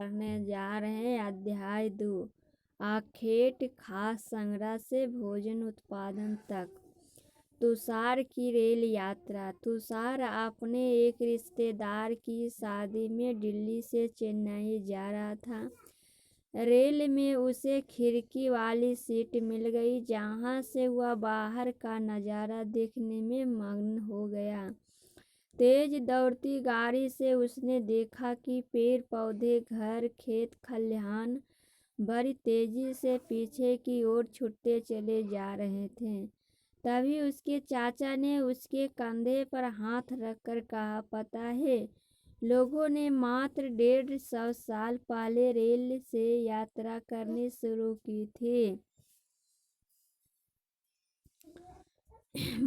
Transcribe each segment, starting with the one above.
करने जा रहे हैं अध्याय 2 आखेट खास संग्रह से भोजन उत्पादन तक। तुषार की रेल यात्रा। तुषार अपने एक रिश्तेदार की शादी में दिल्ली से चेन्नई जा रहा था। रेल में उसे खिड़की वाली सीट मिल गई, जहां से वह बाहर का नज़ारा देखने में मग्न हो गया। तेज दौड़ती गाड़ी से उसने देखा कि पेड़ पौधे, घर, खेत खलिहान बड़ी तेजी से पीछे की ओर छूटते चले जा रहे थे। तभी उसके चाचा ने उसके कंधे पर हाथ रखकर कहा, पता है, लोगों ने मात्र 150 साल पहले रेल से यात्रा करनी शुरू की थी।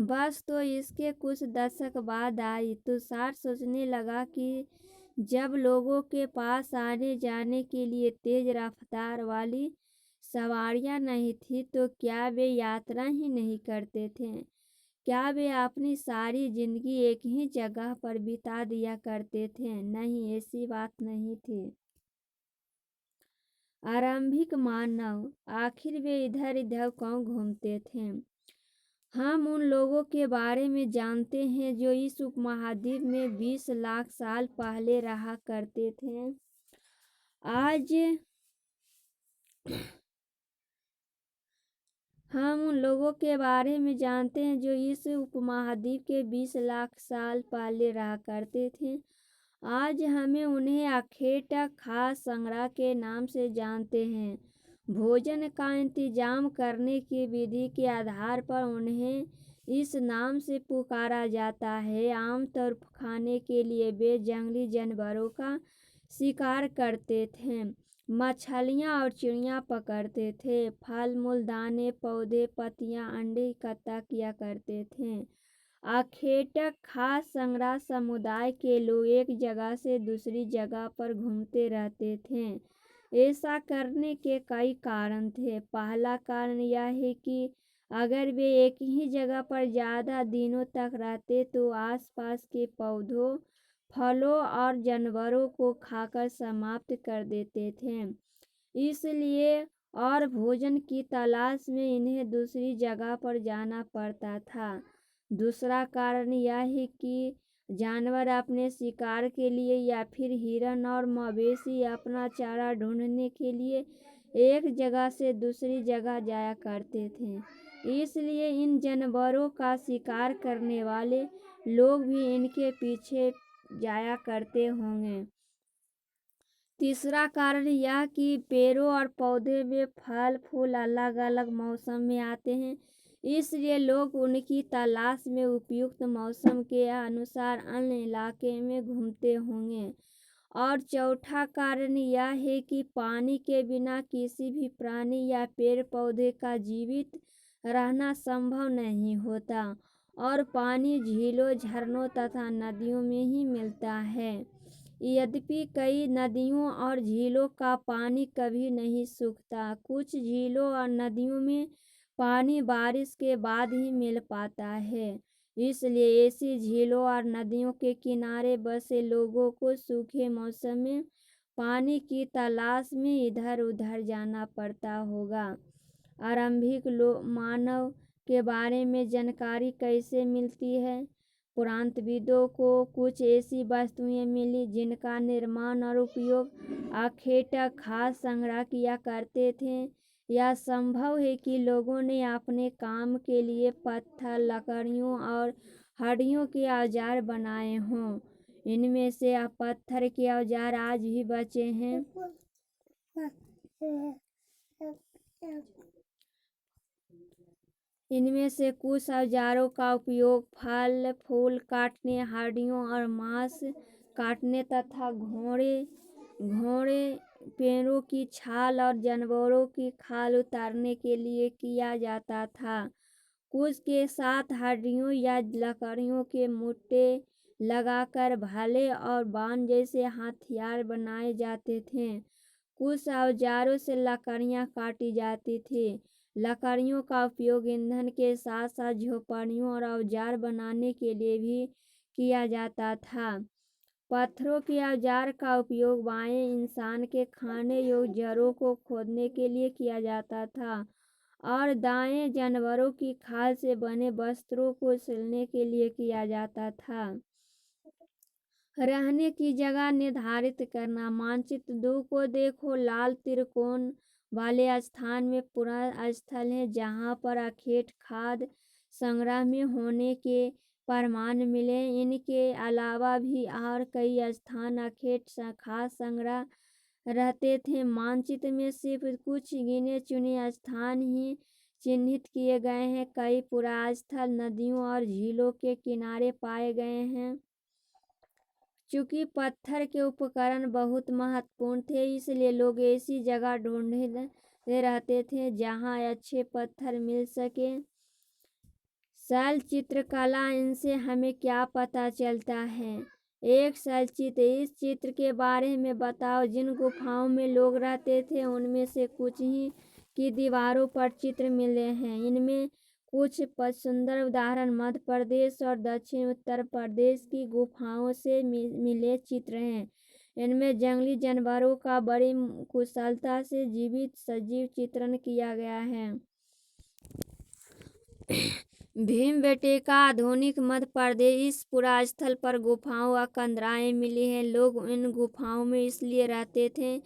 बस तो इसके कुछ दशक बाद आई। तुषार सोचने लगा कि जब लोगों के पास आने जाने के लिए तेज रफ्तार वाली सवारियां नहीं थी, तो क्या वे यात्रा ही नहीं करते थे? क्या वे अपनी सारी जिंदगी एक ही जगह पर बिता दिया करते थे? नहीं, ऐसी बात नहीं थी। आरंभिक मानव आखिर वे इधर उधर क्यों घूमते थे? हम उन लोगों के बारे में जानते हैं जो इस उपमहाद्वीप में 20 लाख साल पहले रहा करते थे। आज हम उन लोगों के बारे में जानते हैं जो इस उपमहाद्वीप के 20 लाख साल पहले रहा करते थे। आज हमें उन्हें आखेट खास संग्रह के नाम से जानते हैं। भोजन का इंतजाम करने की विधि के आधार पर उन्हें इस नाम से पुकारा जाता है। आमतौर पर खाने के लिए वे जंगली जानवरों का शिकार करते थे, मछलियाँ और चिड़िया पकड़ते थे, फल मूल, दाने, पौधे, पत्तियाँ, अंडे इकट्ठा किया करते थे। आखेट खास संग्रह समुदाय के लोग एक जगह से दूसरी जगह पर घूमते रहते थे। ऐसा करने के कई कारण थे। पहला कारण यह है कि अगर वे एक ही जगह पर ज़्यादा दिनों तक रहते तो आसपास के पौधों, फलों और जानवरों को खाकर समाप्त कर देते थे। इसलिए और भोजन की तलाश में इन्हें दूसरी जगह पर जाना पड़ता था। दूसरा कारण यह है कि जानवर अपने शिकार के लिए या फिर हिरण और मवेशी अपना चारा ढूंढने के लिए एक जगह से दूसरी जगह जाया करते थे। इसलिए इन जानवरों का शिकार करने वाले लोग भी इनके पीछे जाया करते होंगे। तीसरा कारण यह कि पेड़ों और पौधे में फल फूल अलग अलग मौसम में आते हैं, इसलिए लोग उनकी तलाश में उपयुक्त मौसम के अनुसार अन्य इलाके में घूमते होंगे। और चौथा कारण यह है कि पानी के बिना किसी भी प्राणी या पेड़ पौधे का जीवित रहना संभव नहीं होता, और पानी झीलों, झरनों तथा नदियों में ही मिलता है। यद्यपि कई नदियों और झीलों का पानी कभी नहीं सूखता। कुछ झीलों और नदियों में पानी बारिश के बाद ही मिल पाता है, इसलिए ऐसी झीलों और नदियों के किनारे बसे लोगों को सूखे मौसम में पानी की तलाश में इधर उधर जाना पड़ता होगा। आरंभिक मानव के बारे में जानकारी कैसे मिलती है? पुरातत्वविदों को कुछ ऐसी वस्तुएं मिली जिनका निर्माण और उपयोग आखेट खास संग्रह किया करते थे। यह संभव है कि लोगों ने अपने काम के लिए पत्थर, लकड़ियों और हड्डियों के औजार बनाए हों। इनमें से पत्थर के औजार आज भी बचे हैं। इनमें से कुछ औजारों का उपयोग फल फूल काटने, हड्डियों और मांस काटने तथा घोड़े, पेड़ों की छाल और जानवरों की खाल उतारने के लिए किया जाता था। कुछ के साथ हड्डियों या लकड़ियों के मुट्ठे लगाकर भाले और बाण जैसे हथियार बनाए जाते थे। कुछ औजारों से लकड़ियाँ काटी जाती थी। लकड़ियों का उपयोग ईंधन के साथ साथ झोपड़ियों और औजार बनाने के लिए भी किया जाता था। पत्थरों के औजार का उपयोग बाएं इंसान के खाने योग्य जड़ों को खोदने के लिए किया जाता था और दाएं जानवरों की खाल से बने वस्त्रों को सिलने के लिए किया जाता था। रहने की जगह निर्धारित करना। मानचित्र 2 को देखो। लाल त्रिकोण वाले स्थान में पुराना स्थल है जहां पर अखेट खाद संग्रह में होने के प्रमाण मिले। इनके अलावा भी और कई स्थान अखेट खाद संग्रह रहते थे। मानचित्र में सिर्फ कुछ गिने चुने स्थान ही चिन्हित किए गए हैं। कई पुरास्थल नदियों और झीलों के किनारे पाए गए हैं। चूंकि पत्थर के उपकरण बहुत महत्वपूर्ण थे, इसलिए लोग ऐसी जगह ढूंढते रहते थे जहां अच्छे पत्थर मिल सके। शैल चित्रकला, इनसे हमें क्या पता चलता है? एक शैल चित्र, इस चित्र के बारे में बताओ। जिन गुफाओं में लोग रहते थे उनमें से कुछ ही की दीवारों पर चित्र मिले हैं। इनमें कुछ सुंदर उदाहरण मध्य प्रदेश और दक्षिण उत्तर प्रदेश की गुफाओं से मिले चित्र हैं। इनमें जंगली जानवरों का बड़ी कुशलता से जीवित सजीव चित्रण किया गया है। भीमबेटका, आधुनिक मध्य प्रदेश। इस पुरास्थल पर गुफाओं व कंदराएं मिली हैं। लोग इन गुफाओं में इसलिए रहते थे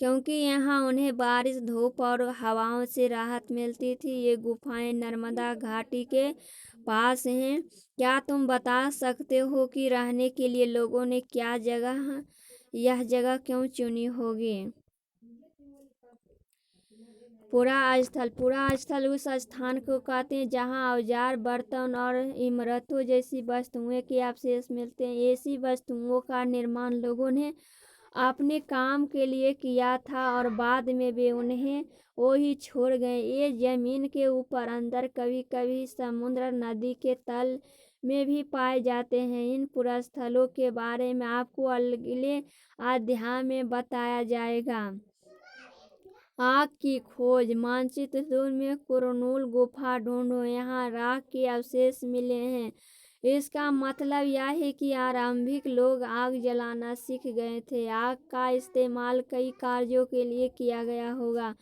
क्योंकि यहाँ उन्हें बारिश, धूप और हवाओं से राहत मिलती थी। ये गुफाएं नर्मदा घाटी के पास हैं। क्या तुम बता सकते हो कि रहने के लिए लोगों ने यह जगह क्यों चुनी होगी? पुरास्थल उस स्थान को कहते हैं जहाँ औजार, बर्तन और इमारतों जैसी वस्तुओं के अवशेष मिलते हैं। ऐसी वस्तुओं का निर्माण लोगों ने अपने काम के लिए किया था और बाद में वे उन्हें वही छोड़ गए। ये जमीन के ऊपर, अंदर, कभी कभी समुद्र, नदी के तल में भी पाए जाते हैं। इन पुरास्थलों के बारे में आपको अगले अध्याय में बताया जाएगा। आग की खोज। मानचित्र 2 में कुरनूल गुफा ढूंढो। यहाँ राख के अवशेष मिले हैं। इसका मतलब यह है कि आरंभिक लोग आग जलाना सीख गए थे। आग का इस्तेमाल कई कार्यों के लिए किया गया होगा,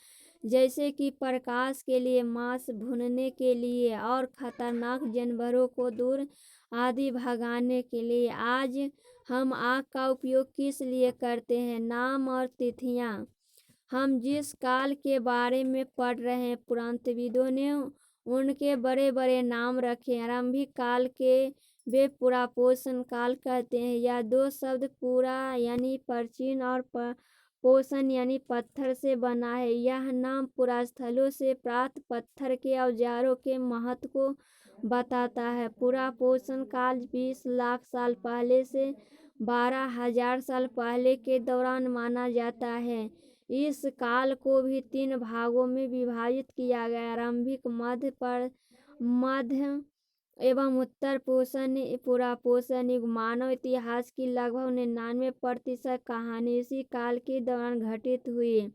जैसे कि प्रकाश के लिए, मांस भूनने के लिए और खतरनाक जानवरों को दूर आदि भगाने के लिए। आज हम आग का उपयोग किस लिए करते हैं? नाम और तिथियाँ। हम जिस काल के बारे में पढ़ रहे हैं, पुरातत्वविदों ने उनके बड़े बड़े नाम रखे। आरंभिक काल के वे पुरापोषण काल कहते हैं। यह दो शब्द पुरा यानी प्राचीन और पोषण यानी पत्थर से बना है। यह नाम पुरास्थलों से प्राप्त पत्थर के औजारों के महत्व को बताता है। पुरापोषण काल 20 लाख साल पहले से 12,000 साल पहले के दौरान माना जाता है। इस काल को भी 3 भागों में विभाजित किया गया। आरंभिक, मध्य एवं उत्तर पुरापोषण युग। मानव इतिहास की लगभग 99% कहानी इसी काल के दौरान घटित हुई।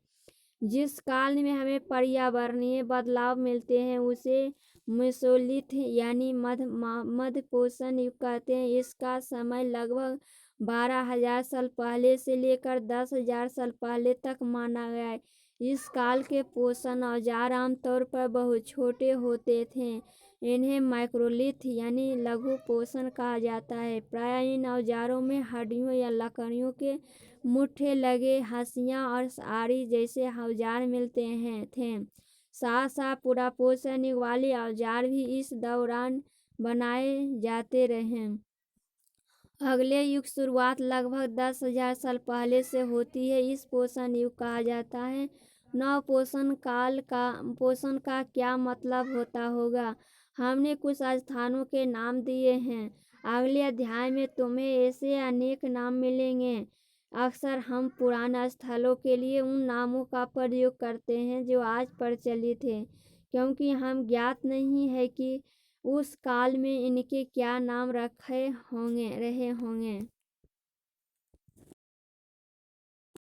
जिस काल में हमें पर्यावरणीय बदलाव मिलते हैं उसे मेसोलिथ यानी मध्यपोषण युग कहते हैं। इसका समय लगभग 12,000 साल पहले से लेकर 10,000 साल पहले तक माना गया है। इस काल के पोषण औजार आमतौर पर बहुत छोटे होते थे। इन्हें माइक्रोलिथ यानी लघु पोषण कहा जाता है। प्रायः इन औजारों में हड्डियों या लकड़ियों के मुट्ठे लगे हंसिया और आरी जैसे औजार मिलते थे। साथ साथ पुरापोषण युग वाले औजार भी इस दौरान बनाए जाते रहे। अगले युग शुरुआत लगभग 10,000 साल पहले से होती है। इस पोषण युग कहा जाता है। नव पोषण का क्या मतलब होता होगा? हमने कुछ स्थानों के नाम दिए हैं। अगले अध्याय में तुम्हें ऐसे अनेक नाम मिलेंगे। अक्सर हम पुराने स्थलों के लिए उन नामों का प्रयोग करते हैं जो आज प्रचलित हैं, क्योंकि हम ज्ञात नहीं है कि उस काल में इनके क्या नाम रहे होंगे।